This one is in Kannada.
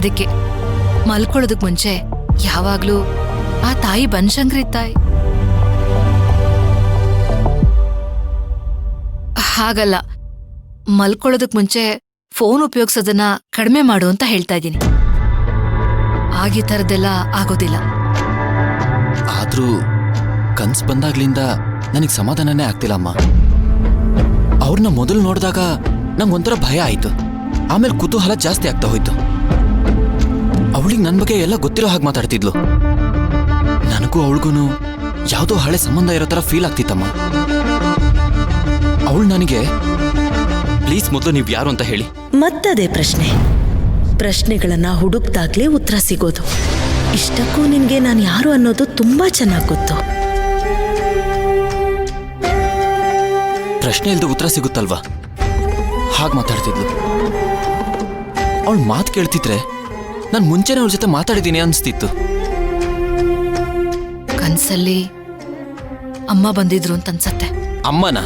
ಅದಕ್ಕೆ ಮಲ್ಕೊಳ್ಳೋದಕ್ ಮುಂಚೆ ಯಾವಾಗ್ಲೂ ಆ ತಾಯಿ ಬನಶಂಕರಿ ತಾಯಿ ಹಾಗಲ್ಲ, ಮಲ್ಕೊಳ್ಳೋದಕ್ ಮುಂಚೆ ಫೋನ್ ಉಪಯೋಗಿಸೋದನ್ನ ಕಡಿಮೆ ಮಾಡು ಅಂತ ಹೇಳ್ತಾ ಇದ್ದೀನಿ. ಈ ಥರದ್ದೆಲ್ಲ ಆಗೋದಿಲ್ಲ. ಆದ್ರೂ ಕನ್ಸ್ ಬಂದಾಗ್ಲಿಂದ ನನಗೆ ಸಮಾಧಾನನೇ ಆಗ್ತಿಲ್ಲ ಅಮ್ಮ. ಅವ್ರನ್ನ ಮೊದಲು ನೋಡಿದಾಗ ನಂಗೊಂಥರ ಭಯ ಆಯ್ತು. ಆಮೇಲೆ ಕುತೂಹಲ ಜಾಸ್ತಿ ಆಗ್ತಾ ಹೋಯ್ತು. ಅವಳಿಗೆ ನನ್ನ ಬಗ್ಗೆ ಎಲ್ಲ ಗೊತ್ತಿರೋ ಹಾಗೆ ಮಾತಾಡ್ತಿದ್ಲು. ನನಗೂ ಅವಳಿಗೂ ಯಾವುದೋ ಹಳೆ ಸಂಬಂಧ ಇರೋ ಥರ ಫೀಲ್ ಆಗ್ತಿತ್ತಮ್ಮ. ಅವಳು ನನಗೆ ಪ್ಲೀಸ್ ಮೊದಲು ನೀವು ಯಾರು ಅಂತ ಹೇಳಿ. ಮತ್ತದೇ ಪ್ರಶ್ನೆಗಳನ್ನ ಹುಡುಕ್ದಾಗ್ಲೇ ಉತ್ತರ ಸಿಗೋದು. ಇಷ್ಟಕ್ಕೂ ನಿನ್ಗೆ ನಾನು ಯಾರು ಅನ್ನೋದು ತುಂಬಾ ಚೆನ್ನಾಗಿ ಗೊತ್ತು. ಪ್ರಶ್ನೆ ಇಲ್ದ ಉತ್ತರ ಸಿಗುತ್ತಲ್ವಾ, ಹಾಗೆ ಮಾತಾಡ್ತಿದ್ಲು. ಅವಳು ಮಾತು ಕೇಳ್ತಿದ್ರೆ ನಾನು ಮುಂಚೆನೇ ಅವಳ ಜೊತೆ ಮಾತಾಡಿದ್ದೀನಿ ಅನಿಸ್ತಿತ್ತು. ಕನ್ಸಲ್ಲಿ ಅಮ್ಮ ಬಂದಿದ್ರು ಅಂತ ಅನ್ಸತ್ತೆ. ಅಮ್ಮನ